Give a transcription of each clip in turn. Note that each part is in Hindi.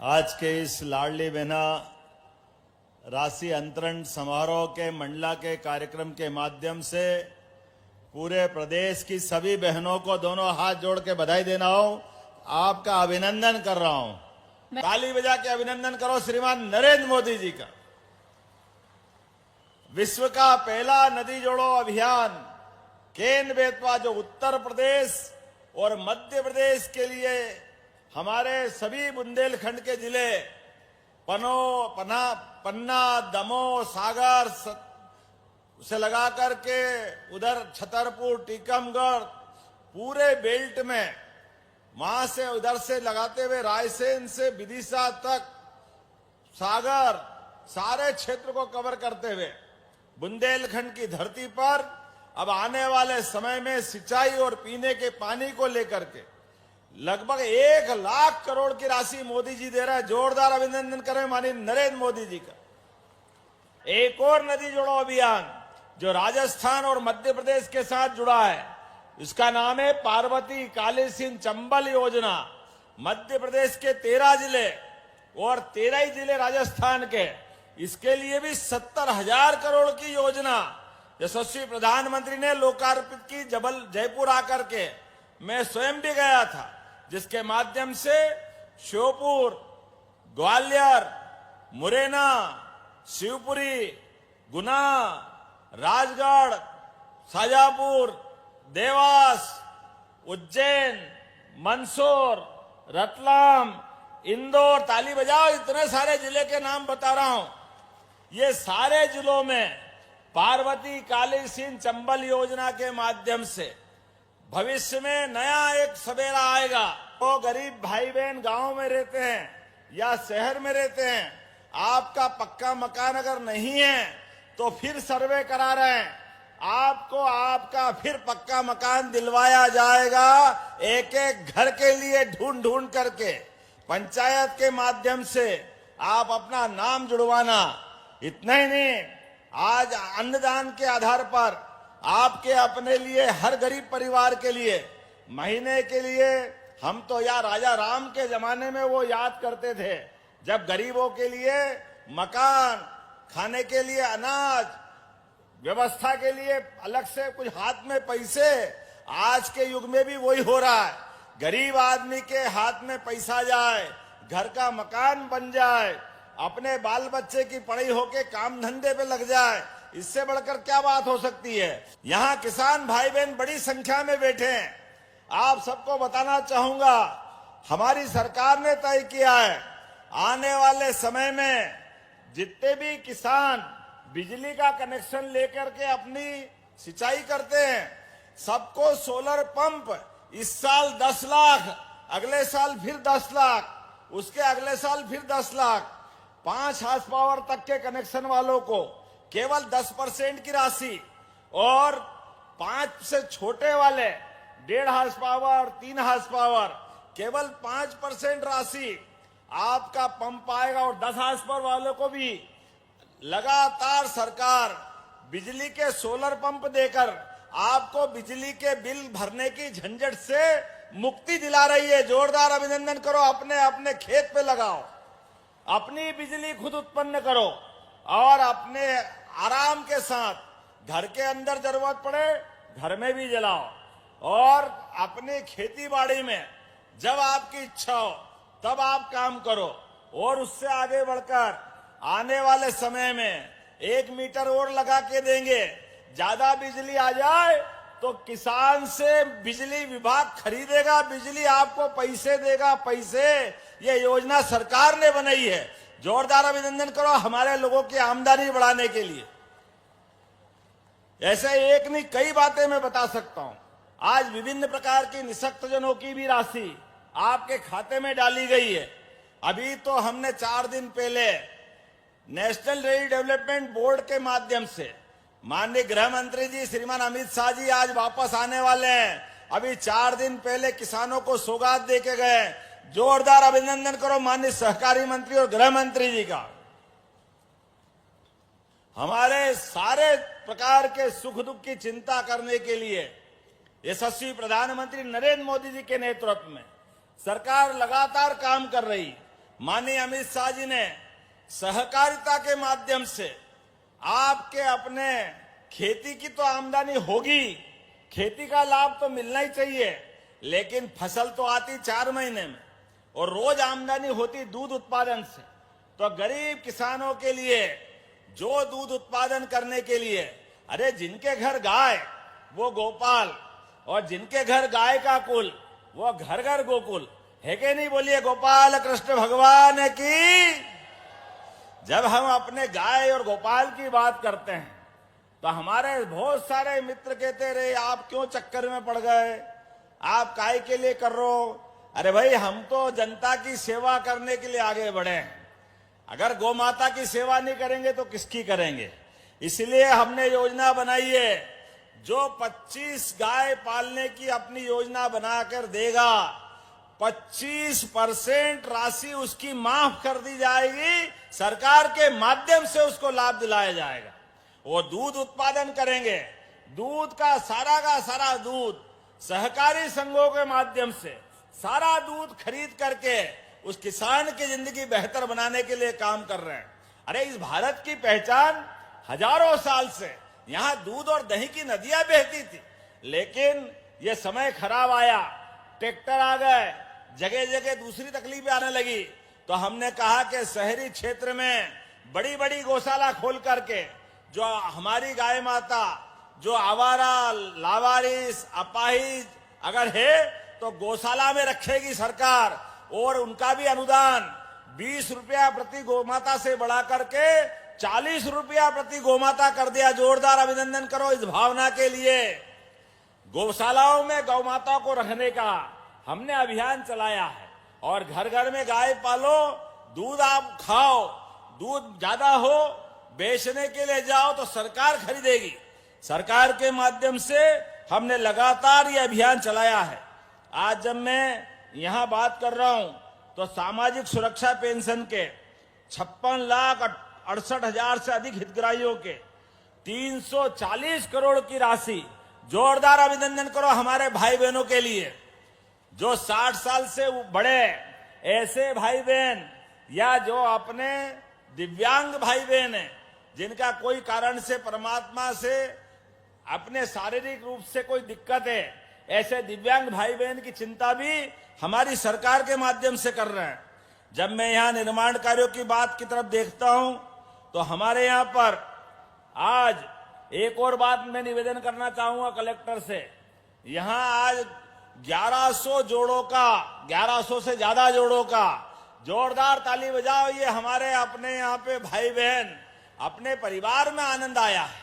आज के इस लाडली बहना राशि अंतरण समारोह के मंडला के कार्यक्रम के माध्यम से पूरे प्रदेश की सभी बहनों को दोनों हाथ जोड़ के बधाई देना हो, आपका अभिनंदन कर रहा हूं। ताली बजा के अभिनंदन करो श्रीमान नरेंद्र मोदी जी का। विश्व का पहला नदी जोड़ो अभियान केन बेतवा जो उत्तर प्रदेश और मध्य प्रदेश के लिए हमारे सभी बुंदेलखंड के जिले पन्ना, दमोह, सागर से लगा करके उधर छतरपुर, टीकमगढ़ पूरे बेल्ट में वहां से उधर से लगाते हुए रायसेन से विदिशा तक सागर सारे क्षेत्र को कवर करते हुए बुंदेलखंड की धरती पर अब आने वाले समय में सिंचाई और पीने के पानी को लेकर के लगभग 1 लाख करोड़ की राशि मोदी जी दे रहे हैं। जोरदार अभिनंदन करें माननीय नरेंद्र मोदी जी का। एक और नदी जोड़ो अभियान जो राजस्थान और मध्य प्रदेश के साथ जुड़ा है, इसका नाम है पार्वती काली सिंध चंबल योजना। मध्य प्रदेश के 13 जिले और 13 ही जिले राजस्थान के, इसके लिए भी 70,000 करोड़ की योजना यशस्वी प्रधानमंत्री ने लोकार्पित की। जयपुर आकर के मैं स्वयं भी गया था, जिसके माध्यम से श्योपुर, ग्वालियर, मुरैना, शिवपुरी, गुना, राजगढ़, शाजापुर, देवास, उज्जैन, मंदसौर, रतलाम, इंदौर, ताली बजाओ, इतने सारे जिले के नाम बता रहा हूं। ये सारे जिलों में पार्वती काली सिंध चंबल योजना के माध्यम से भविष्य में नया एक सवेरा आएगा। तो गरीब भाई बहन गांव में रहते हैं या शहर में रहते हैं, आपका पक्का मकान अगर नहीं है तो फिर सर्वे करा रहे हैं, आपको आपका फिर पक्का मकान दिलवाया जाएगा। एक एक घर के लिए ढूंढ ढूंढ करके पंचायत के माध्यम से आप अपना नाम जुड़वाना। इतना ही नहीं, आज अन्नदान के आधार पर आपके अपने लिए हर गरीब परिवार के लिए महीने के लिए, हम तो यार राजा राम के जमाने में वो याद करते थे जब गरीबों के लिए मकान, खाने के लिए अनाज, व्यवस्था के लिए अलग से कुछ हाथ में पैसे, आज के युग में भी वही हो रहा है। गरीब आदमी के हाथ में पैसा जाए, घर का मकान बन जाए, अपने बाल बच्चे की पढ़ाई होके काम धंधे पे लग जाए, इससे बढ़कर क्या बात हो सकती है। यहाँ किसान भाई बहन बड़ी संख्या में बैठे हैं। आप सबको बताना चाहूंगा, हमारी सरकार ने तय किया है आने वाले समय में जितने भी किसान बिजली का कनेक्शन लेकर के अपनी सिंचाई करते हैं, सबको सोलर पंप इस साल 10 लाख, अगले साल फिर 10 लाख, उसके अगले साल फिर 10 लाख, 5 हार्स पावर तक के कनेक्शन वालों को केवल 10% की राशि और 5 से छोटे वाले 1.5 हार्स पावर, 3 हार्स पावर केवल 5% राशि आपका पंप आएगा। और 10 हार्स पावर वालों को भी लगातार सरकार बिजली के सोलर पंप देकर आपको बिजली के बिल भरने की झंझट से मुक्ति दिला रही है। जोरदार अभिनंदन करो। अपने अपने खेत पे लगाओ, अपनी बिजली खुद उत्पन्न करो और अपने आराम के साथ घर के अंदर जरूरत पड़े घर में भी जलाओ और अपनी खेती बाड़ी में जब आपकी इच्छा हो तब आप काम करो। और उससे आगे बढ़कर आने वाले समय में 1 मीटर और लगा के देंगे। ज्यादा बिजली आ जाए तो किसान से बिजली विभाग खरीदेगा, बिजली आपको पैसे देगा, पैसे। ये योजना सरकार ने बनाई है। जोरदार अभिनंदन करो हमारे लोगों की आमदनी बढ़ाने के लिए। ऐसे एक नहीं कई बातें मैं बता सकता हूं। आज विभिन्न प्रकार की निःशक्तजनों की भी राशि आपके खाते में डाली गई है। अभी तो हमने 4 दिन पहले नेशनल रेल डेवलपमेंट बोर्ड के माध्यम से माननीय गृह मंत्री जी श्रीमान अमित शाह जी आज वापस आने वाले हैं। अभी 4 दिन पहले किसानों को सौगात दे के गए। जोरदार अभिनंदन करो माननीय सहकारी मंत्री और गृह मंत्री जी का। हमारे सारे प्रकार के सुख दुख की चिंता करने के लिए यशस्वी प्रधानमंत्री नरेंद्र मोदी जी के नेतृत्व में सरकार लगातार काम कर रही। माननीय अमित शाह जी ने सहकारिता के माध्यम से आपके अपने खेती की तो आमदनी होगी, खेती का लाभ तो मिलना ही चाहिए, लेकिन फसल तो आती 4 महीने में और रोज आमदनी होती दूध उत्पादन से। तो गरीब किसानों के लिए जो दूध उत्पादन करने के लिए, अरे जिनके घर गाय वो गोपाल, और जिनके घर गाय का कुल वो घर घर गोकुल है कि नहीं? बोलिए गोपाल कृष्ण भगवान की। जब हम अपने गाय और गोपाल की बात करते हैं तो हमारे बहुत सारे मित्र कहते रहे आप क्यों चक्कर में पड़ गए, आप काय के लिए कर रहे हो? अरे भाई हम तो जनता की सेवा करने के लिए आगे बढ़े हैं, अगर गौ माता की सेवा नहीं करेंगे तो किसकी करेंगे? इसलिए हमने योजना बनाई है, जो 25 गाय पालने की अपनी योजना बनाकर देगा 25% राशि उसकी माफ कर दी जाएगी, सरकार के माध्यम से उसको लाभ दिलाया जाएगा। वो दूध उत्पादन करेंगे, दूध का सारा दूध सहकारी संघों के माध्यम से सारा दूध खरीद करके उस किसान की जिंदगी बेहतर बनाने के लिए काम कर रहे हैं। अरे इस भारत की पहचान हजारों साल से यहां दूध और दही की नदियां बहती थी, लेकिन ये समय खराब आया, ट्रैक्टर आ गए, जगह जगह दूसरी तकलीफें आने लगी, तो हमने कहा कि शहरी क्षेत्र में बड़ी बड़ी गौशाला खोल करके जो हमारी गाय माता जो आवारा लावारिस अपाहिज अगर है तो गौशाला में रखेगी सरकार, और उनका भी अनुदान 20 रुपया प्रति गौमाता से बढ़ा करके 40 रुपया प्रति गौमाता कर दिया। जोरदार अभिनंदन करो इस भावना के लिए। गौशालाओं में गौ माता को रखने का हमने अभियान चलाया है, और घर घर में गाय पालो, दूध आप खाओ, दूध ज्यादा हो बेचने के लिए जाओ तो सरकार खरीदेगी। सरकार के माध्यम से हमने लगातार ये अभियान चलाया है। आज जब मैं यहां बात कर रहा हूं तो सामाजिक सुरक्षा पेंशन के 56,68,000 से अधिक हितग्राहियों के 340 करोड़ की राशि, जोरदार अभिनंदन करो हमारे भाई बहनों के लिए जो 60 साल से बड़े ऐसे भाई बहन या जो अपने दिव्यांग भाई बहन हैं जिनका कोई कारण से परमात्मा से अपने शारीरिक रूप से कोई दिक्कत है, ऐसे दिव्यांग भाई बहन की चिंता भी हमारी सरकार के माध्यम से कर रहे हैं। जब मैं यहां निर्माण कार्यों की बात की तरफ देखता हूं तो हमारे यहां पर आज एक और बात मैं निवेदन करना चाहूंगा कलेक्टर से। यहां आज 1100 जोड़ों का, 1100 से ज्यादा जोड़ों का, जोरदार ताली बजाओ, ये हमारे अपने यहाँ पे भाई बहन अपने परिवार में आनंद आया है।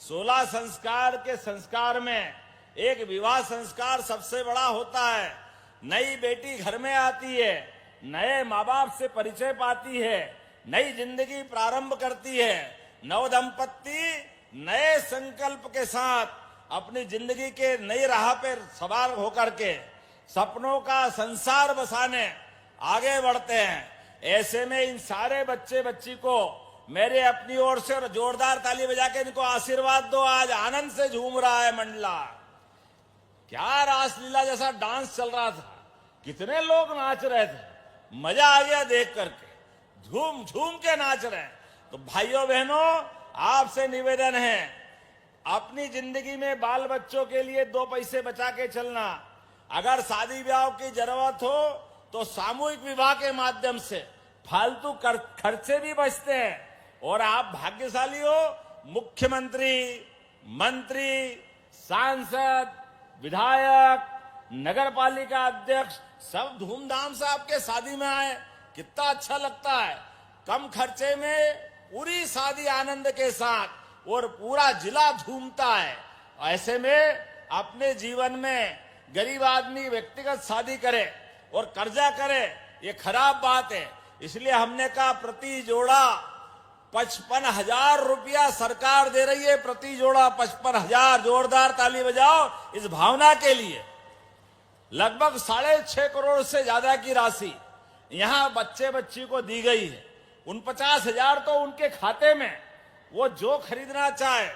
16 संस्कार के संस्कार में एक विवाह संस्कार सबसे बड़ा होता है। नई बेटी घर में आती है, नए माँ बाप से परिचय पाती है, नई जिंदगी प्रारंभ करती है। नव दंपत्ति नए संकल्प के साथ अपनी जिंदगी के नई राह पर सवार होकर के सपनों का संसार बसाने आगे बढ़ते हैं। ऐसे में इन सारे बच्चे बच्ची को मेरे अपनी ओर से जोरदार ताली बजा के इनको आशीर्वाद दो। आज आनंद से झूम रहा है मंडला। क्या रासलीला जैसा डांस चल रहा था, कितने लोग नाच रहे थे, मजा आ गया देख करके, झूम झूम के नाच रहे हैं। तो भाइयों बहनों, आपसे निवेदन है, अपनी जिंदगी में बाल बच्चों के लिए 2 पैसे बचा के चलना। अगर शादी ब्याह की जरूरत हो तो सामूहिक विवाह के माध्यम से फालतू खर्चे भी बचते हैं। और आप भाग्यशाली हो, मुख्यमंत्री, मंत्री, सांसद, विधायक, नगर पालिका अध्यक्ष सब धूमधाम से आपके शादी में आए, कितना अच्छा लगता है। कम खर्चे में पूरी शादी आनंद के साथ और पूरा जिला झूमता है। ऐसे में अपने जीवन में गरीब आदमी व्यक्तिगत शादी करे और कर्जा करे, ये खराब बात है। इसलिए हमने कहा प्रति जोड़ा 55,000 रुपया सरकार दे रही है, प्रति जोड़ा 55,000। जोरदार ताली बजाओ इस भावना के लिए। लगभग 6.5 करोड़ से ज्यादा की राशि यहां बच्चे बच्ची को दी गई है। 49,000 तो उनके खाते में, वो जो खरीदना चाहे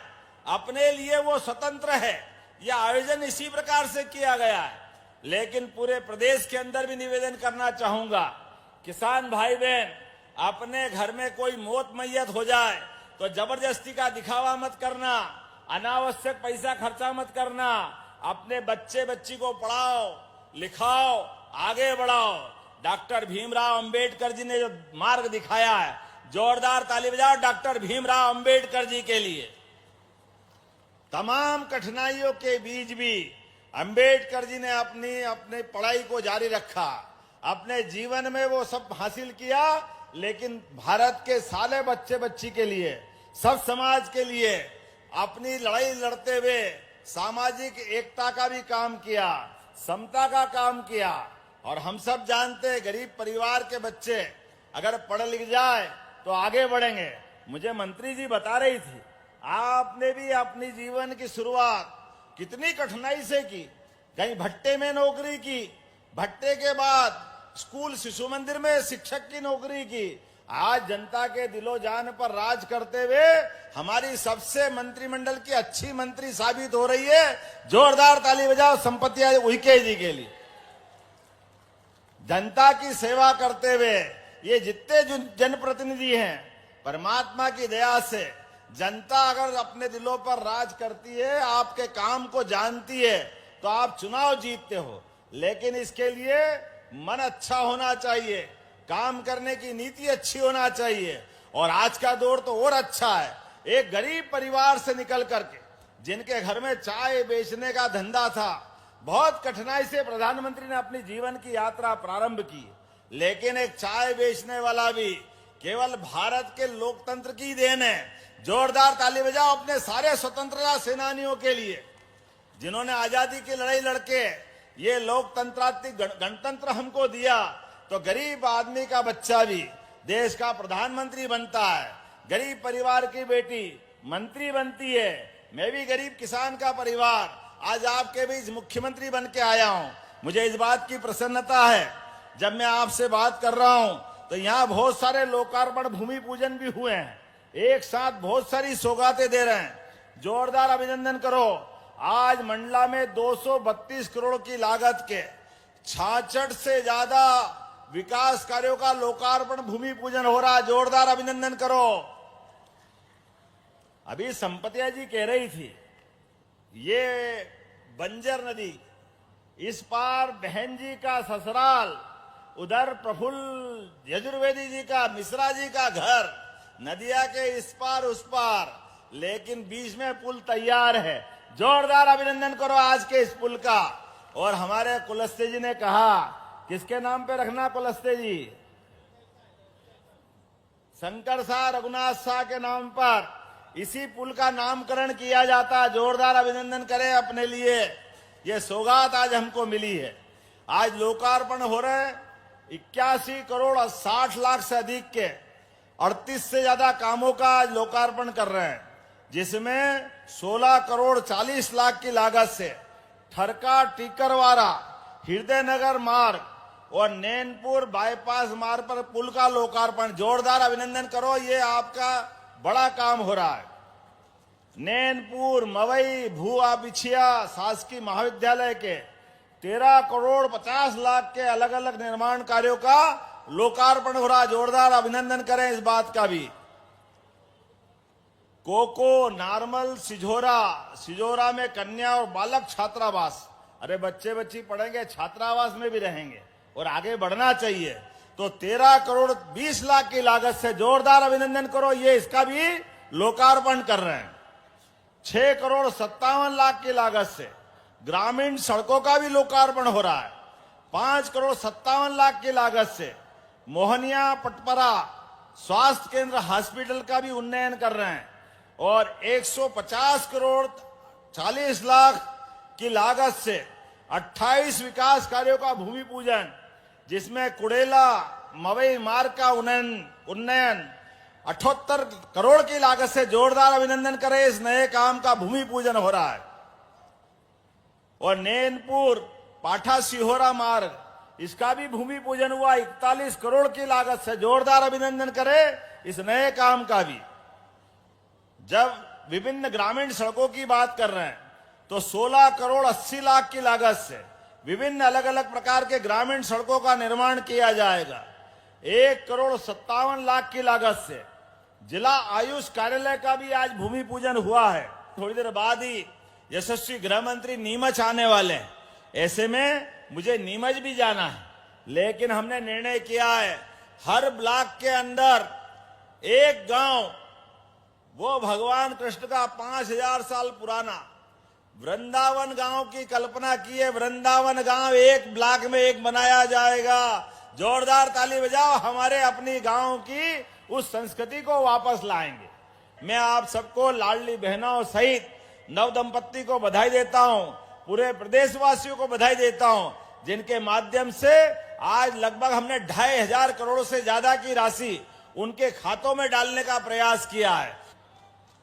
अपने लिए वो स्वतंत्र है। यह आयोजन इसी प्रकार से किया गया है। लेकिन पूरे प्रदेश के अंदर भी निवेदन करना चाहूंगा किसान भाई बहन, अपने घर में कोई मौत मैयत हो जाए तो जबरदस्ती का दिखावा मत करना, अनावश्यक पैसा खर्चा मत करना। अपने बच्चे बच्ची को पढ़ाओ, लिखाओ, आगे बढ़ाओ। डॉक्टर भीमराव अंबेडकर जी ने जो मार्ग दिखाया है, जोरदार ताली बजाओ डॉक्टर भीमराव अंबेडकर जी के लिए। तमाम कठिनाइयों के बीच भी अंबेडकर जी ने अपनी पढ़ाई को जारी रखा। अपने जीवन में वो सब हासिल किया, लेकिन भारत के सारे बच्चे बच्ची के लिए, सब समाज के लिए अपनी लड़ाई लड़ते हुए सामाजिक एकता का भी काम किया, समता का काम किया। और हम सब जानते हैं, गरीब परिवार के बच्चे अगर पढ़ लिख जाए तो आगे बढ़ेंगे। मुझे मंत्री जी बता रही थी, आपने भी अपनी जीवन की शुरुआत कितनी कठिनाई से की। कहीं भट्टे में नौकरी की, भट्टे के बाद स्कूल शिशु मंदिर में शिक्षक की नौकरी की। आज जनता के दिलो जान पर राज करते हुए हमारी सबसे मंत्रिमंडल की अच्छी मंत्री साबित हो रही है। जोरदार ताली बजाओ संपत्ति उइके जी के लिए। जनता की सेवा करते हुए ये जितने जनप्रतिनिधि हैं, परमात्मा की दया से जनता अगर अपने दिलों पर राज करती है, आपके काम को जानती है, तो आप चुनाव जीतते हो। लेकिन इसके लिए मन अच्छा होना चाहिए, काम करने की नीति अच्छी होना चाहिए। और आज का दौर तो और अच्छा है। एक गरीब परिवार से निकल करके, जिनके घर में चाय बेचने का धंधा था, बहुत कठिनाई से प्रधानमंत्री ने अपनी जीवन की यात्रा प्रारंभ की। लेकिन एक चाय बेचने वाला भी केवल भारत के लोकतंत्र की देन है। जोरदार ताली बजाओ अपने सारे स्वतंत्रता सेनानियों के लिए, जिन्होंने आजादी की लड़ाई लड़के ये लोकतंत्रात्मक गणतंत्र हमको दिया। तो गरीब आदमी का बच्चा भी देश का प्रधानमंत्री बनता है, गरीब परिवार की बेटी मंत्री बनती है। मैं भी गरीब किसान का परिवार आज आपके बीच मुख्यमंत्री बन के आया हूं। मुझे इस बात की प्रसन्नता है, जब मैं आपसे बात कर रहा हूं तो यहाँ बहुत सारे लोकार्पण भूमि पूजन भी हुए हैं। एक साथ बहुत सारी सौगातें दे रहे हैं। जोरदार अभिनंदन करो। आज मंडला में 232 करोड़ की लागत के 66 से ज्यादा विकास कार्यों का लोकार्पण भूमि पूजन हो रहा है। जोरदार अभिनंदन करो। अभी संपतिया जी कह रही थी, ये बंजर नदी, इस पार बहन जी का ससुराल, उधर प्रफुल्ल यजुर्वेदी जी का, मिश्रा जी का घर, नदिया के इस पार उस पार, लेकिन बीच में पुल तैयार है। जोरदार अभिनंदन करो आज के इस पुल का। और हमारे कुलस्ते जी ने कहा, किसके नाम पे रखना कुलस्ते जी? शंकर शाह रघुनाथ शाह के नाम पर इसी पुल का नामकरण किया जाता। जोरदार अभिनंदन करें अपने लिए। ये सौगात आज हमको मिली है। आज लोकार्पण हो रहे हैं 81 करोड़ 60 लाख से अधिक के 38 से ज्यादा कामों का आज लोकार्पण कर रहे हैं, जिसमें 16 करोड़ 40 लाख की लागत से ठरका टीकरवारा हृदय नगर मार्ग और नैनपुर बाईपास मार्ग पर पुल का लोकार्पण। जोरदार अभिनंदन करो, ये आपका बड़ा काम हो रहा है। नैनपुर मवई भूआ बिछिया शासकीय महाविद्यालय के 13 करोड़ 50 लाख के अलग अलग निर्माण कार्यों का लोकार्पण हो रहा। जोरदार अभिनंदन करें इस बात का भी। कोको नार्मल सिजोरा में कन्या और बालक छात्रावास, अरे बच्चे बच्ची पढ़ेंगे, छात्रावास में भी रहेंगे और आगे बढ़ना चाहिए। तो 13 करोड़ 20 लाख की लागत से, जोरदार अभिनंदन करो, ये इसका भी लोकार्पण कर रहे हैं। 6 करोड़ 57 लाख की लागत से ग्रामीण सड़कों का भी लोकार्पण हो रहा है। 5 करोड़ 57 लाख की लागत से मोहनिया पटपरा स्वास्थ्य केंद्र हॉस्पिटल का भी उन्नयन कर रहे हैं। और 150 करोड़ 40 लाख की लागत से 28 विकास कार्यों का भूमि पूजन, जिसमें कुड़ेला मवई मार्ग का उन्नयन 78 करोड़ की लागत से। जोरदार अभिनंदन करें, इस नए काम का भूमि पूजन हो रहा है। और नैनपुर पाठा सिहोरा मार्ग, इसका भी भूमि पूजन हुआ 41 करोड़ की लागत से। जोरदार अभिनंदन करें इस नए काम का भी। जब विभिन्न ग्रामीण सड़कों की बात कर रहे हैं तो 16 करोड़ 80 लाख की लागत से विभिन्न अलग अलग प्रकार के ग्रामीण सड़कों का निर्माण किया जाएगा। 1,57,00,000 की लागत से जिला आयुष कार्यालय का भी आज भूमि पूजन हुआ है। थोड़ी देर बाद ही यशस्वी गृह मंत्री नीमच आने वाले हैं। ऐसे में मुझे नीमच भी जाना है, लेकिन हमने निर्णय किया है हर ब्लॉक के अंदर एक गांव, वो भगवान कृष्ण का 5000 साल पुराना वृंदावन गांव की कल्पना की है। वृंदावन गांव एक ब्लॉक में एक बनाया जाएगा। जोरदार ताली बजाओ, हमारे अपनी गांव की उस संस्कृति को वापस लाएंगे। मैं आप सबको लाडली बहनों सहित नव दंपत्ति को बधाई देता हूं, पूरे प्रदेशवासियों को बधाई देता हूं, जिनके माध्यम से आज लगभग हमने 2500 करोड़ से ज्यादा की राशि उनके खातों में डालने का प्रयास किया है।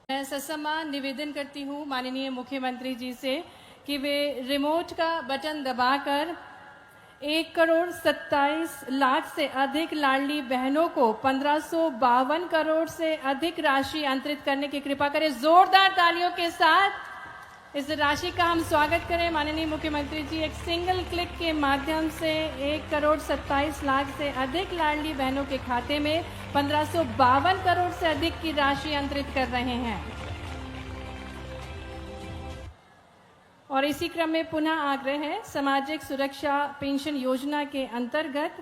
मैं ससम्मान निवेदन करती हूँ माननीय मुख्यमंत्री जी से कि वे रिमोट का बटन दबाकर 1,27,00,000 से अधिक लाडली बहनों को 1552 करोड़ से अधिक राशि अंतरित करने की कृपा करें। जोरदार तालियों के साथ इस राशि का हम स्वागत करें। माननीय मुख्यमंत्री जी एक सिंगल क्लिक के माध्यम से 1,27,00,000 से अधिक लाडली बहनों के खाते में 1552 करोड़ से अधिक की राशि अंतरित कर रहे हैं। और इसी क्रम में पुनः आग्रह है, सामाजिक सुरक्षा पेंशन योजना के अंतर्गत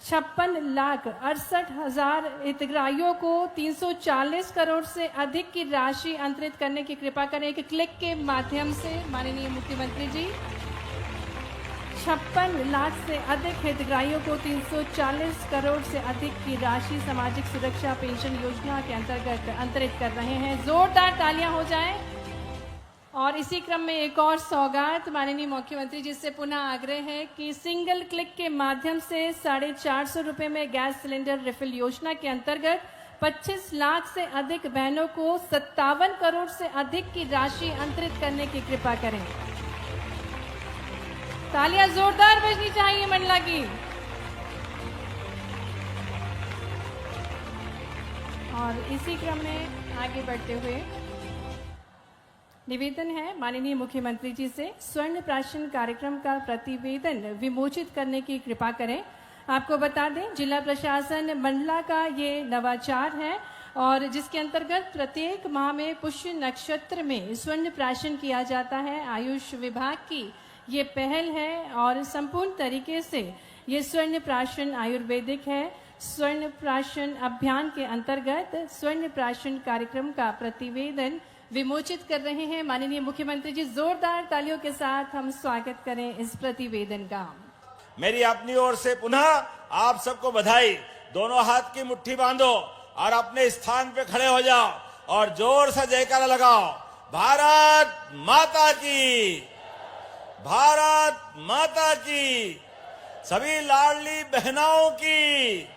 56,68,000 हितग्राहियों को 340 करोड़ से अधिक की राशि अंतरित करने की कृपा करें। एक क्लिक के माध्यम से माननीय मुख्यमंत्री जी 56 लाख से अधिक हितग्राहियों को 340 करोड़ से अधिक की राशि सामाजिक सुरक्षा पेंशन योजना के अंतर्गत अंतरित कर रहे हैं। जोरदार तालियां हो जाएं। और इसी क्रम में एक और सौगात माननीय मुख्यमंत्री जी से पुनः आग्रह है कि सिंगल क्लिक के माध्यम से 450 रुपए में गैस सिलेंडर रिफिल योजना के अंतर्गत 25 लाख से अधिक बहनों को 57 करोड़ से अधिक की राशि अंतरित करने की कृपा करें। तालियां जोरदार बजनी चाहिए मंडला की। और इसी क्रम में आगे बढ़ते हुए निवेदन है माननीय मुख्यमंत्री जी से स्वर्ण प्राशन कार्यक्रम का प्रतिवेदन विमोचित करने की कृपा करें। आपको बता दें जिला प्रशासन मंडला का ये नवाचार है और जिसके अंतर्गत प्रत्येक माह में पुष्य नक्षत्र में स्वर्ण प्राशन किया जाता है। आयुष विभाग की ये पहल है और संपूर्ण तरीके से ये स्वर्ण प्राशन आयुर्वेदिक है। स्वर्ण प्राशन अभियान के अंतर्गत स्वर्ण प्राशन कार्यक्रम का प्रतिवेदन विमोचित कर रहे हैं माननीय मुख्यमंत्री जी। जोरदार तालियों के साथ हम स्वागत करें इस प्रतिवेदन का। मेरी अपनी ओर से पुनः आप सबको बधाई। दोनों हाथ की मुट्ठी बांधो और अपने स्थान पे खड़े हो जाओ और जोर से जयकारा लगाओ। भारत माता की, भारत माता की, सभी लाडली बहनों की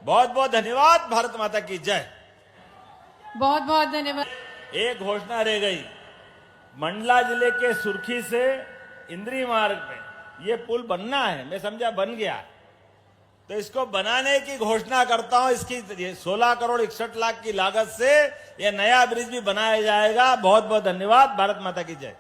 बहुत बहुत धन्यवाद। भारत माता की जय। बहुत बहुत धन्यवाद। एक घोषणा रह गई, मंडला जिले के सुर्खी से इंद्री मार्ग में ये पुल बनना है। मैं समझा बन गया, तो इसको बनाने की घोषणा करता हूं। इसकी 16 करोड़ 61 लाख की लागत से यह नया ब्रिज भी बनाया जाएगा। बहुत बहुत धन्यवाद। भारत माता की जय।